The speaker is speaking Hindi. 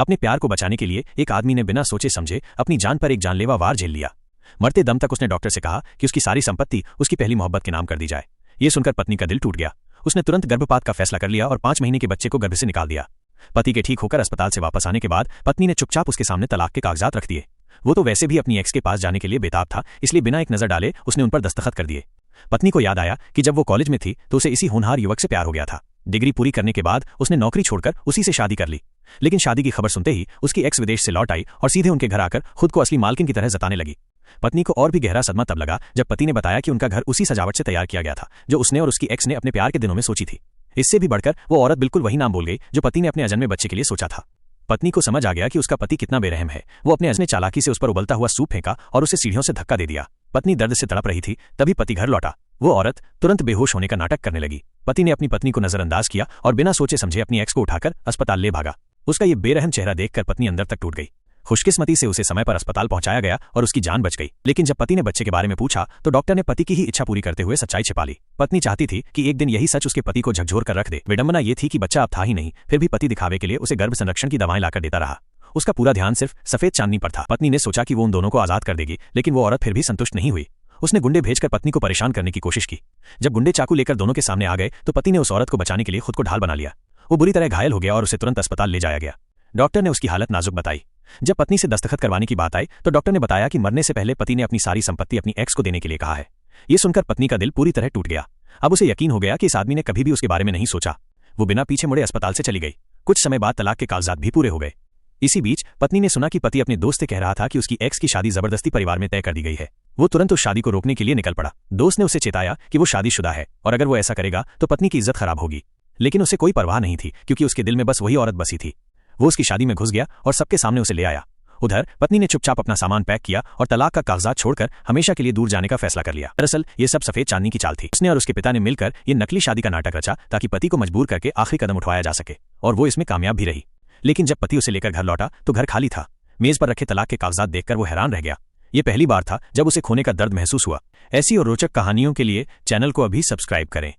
अपने प्यार को बचाने के लिए एक आदमी ने बिना सोचे समझे अपनी जान पर एक जानलेवा वार झेल लिया। मरते दम तक उसने डॉक्टर से कहा कि उसकी सारी संपत्ति उसकी पहली मोहब्बत के नाम कर दी जाए। ये सुनकर पत्नी का दिल टूट गया। उसने तुरंत गर्भपात का फैसला कर लिया और 5 महीने के बच्चे को गर्भ से निकाल दिया। पति के ठीक होकर अस्पताल से वापस आने के बाद पत्नी ने चुपचाप उसके सामने तलाक के कागजात रख दिए। वो तो वैसे भी अपनी एक्स के पास जाने के लिए बेताब था, इसलिए बिना एक नजर डाले उसने उन पर दस्तखत कर दिए। पत्नी को याद आया कि जब वो कॉलेज में थी तो उसे इसी होनहार युवक से प्यार हो गया था। डिग्री पूरी करने के बाद उसने नौकरी छोड़कर उसी से शादी कर ली। लेकिन शादी की खबर सुनते ही उसकी एक्स विदेश से लौट आई और सीधे उनके घर आकर खुद को असली मालकिन की तरह जताने लगी। पत्नी को और भी गहरा सदमा तब लगा जब पति ने बताया कि उनका घर उसी सजावट से तैयार किया गया था जो उसने और उसकी एक्स ने अपने प्यार के दिनों में सोची थी। इससे भी बढ़कर वो औरत बिल्कुल वही नाम बोल गई जो पति ने अपने अजन्मे बच्चे के लिए सोचा था। पत्नी को समझ आ गया कि उसका पति कितना बेरहम है। वो अपने अजन्मे चालाकी से उस पर उबलता हुआ सूप फेंका और उसे सीढ़ियों से धक्का दे दिया। पत्नी दर्द से तड़प रही थी, तभी पति घर लौटा। वो औरत तुरंत बेहोश होने का नाटक करने लगी। पति ने अपनी पत्नी को नजरअंदाज किया और बिना सोचे समझे अपनी एक्स को उठाकर अस्पताल ले भागा। उसका ये बेरहम चेहरा देखकर पत्नी अंदर तक टूट गई। खुशकिस्मती से उसे समय पर अस्पताल पहुंचाया गया और उसकी जान बच गई। लेकिन जब पति ने बच्चे के बारे में पूछा तो डॉक्टर ने पति की ही इच्छा पूरी करते हुए सच्चाई छिपा ली। पत्नी चाहती थी कि एक दिन यही सच उसके पति को झकझोर कर रख दे। विडंबना ये थी कि बच्चा अब था ही नहीं, फिर भी पति दिखावे के लिए उसे गर्भ संरक्षण की दवाएं लाकर देता रहा। उसका पूरा ध्यान सिर्फ सफेद चांदनी पर था। पत्नी ने सोचा कि वो उन दोनों को आजाद कर देगी, लेकिन वो औरत फिर भी संतुष्ट नहीं हुई। उसने गुंडे भेजकर पत्नी को परेशान करने की कोशिश की। जब गुंडे चाकू लेकर दोनों के सामने आ गए तो पति ने उस औरत को बचाने के लिए खुद को ढाल बना लिया। वो बुरी तरह घायल हो गया और उसे तुरंत अस्पताल ले जाया गया। डॉक्टर ने उसकी हालत नाजुक बताई। जब पत्नी से दस्तखत करवाने की बात आई तो डॉक्टर ने बताया कि मरने से पहले पति ने अपनी सारी संपत्ति अपनी एक्स को देने के लिए कहा है। ये सुनकर पत्नी का दिल पूरी तरह टूट गया। अब उसे यकीन हो गया कि इस आदमी ने कभी भी उसके बारे में नहीं सोचा। वो बिना पीछे मुड़े अस्पताल से चली गई। कुछ समय बाद तलाक के कागजात भी पूरे हो गए। इसी बीच पत्नी ने सुना कि पति अपने दोस्त से कह रहा था कि उसकी एक्स की शादी जबरदस्ती परिवार में तय कर दी गई है। वो तुरंत उस शादी को रोकने के लिए निकल पड़ा। दोस्त ने उसे चेताया कि वो शादीशुदा है और अगर वो ऐसा करेगा तो पत्नी की इज्जत खराब होगी। लेकिन उसे कोई परवाह नहीं थी क्योंकि उसके दिल में बस वही औरत बसी थी। वो उसकी शादी में घुस गया और सबके सामने उसे ले आया। उधर पत्नी ने चुपचाप अपना सामान पैक किया और तलाक का कागजात छोड़कर हमेशा के लिए दूर जाने का फैसला कर लिया। दरअसल ये सब सफेद चांदनी की चाल थी। उसने और उसके पिता ने मिलकर ये नकली शादी का नाटक रचा ताकि पति को मजबूर करके आखिरी कदम उठवाया जा सके, और वो इसमें कामयाब भी रही। लेकिन जब पति उसे लेकर घर लौटा तो घर खाली था। मेज पर रखे तलाक के कागजात देखकर वो हैरान रह गया। ये पहली बार था जब उसे खोने का दर्द महसूस हुआ। ऐसी और रोचक कहानियों के लिए चैनल को अभी सब्सक्राइब करें।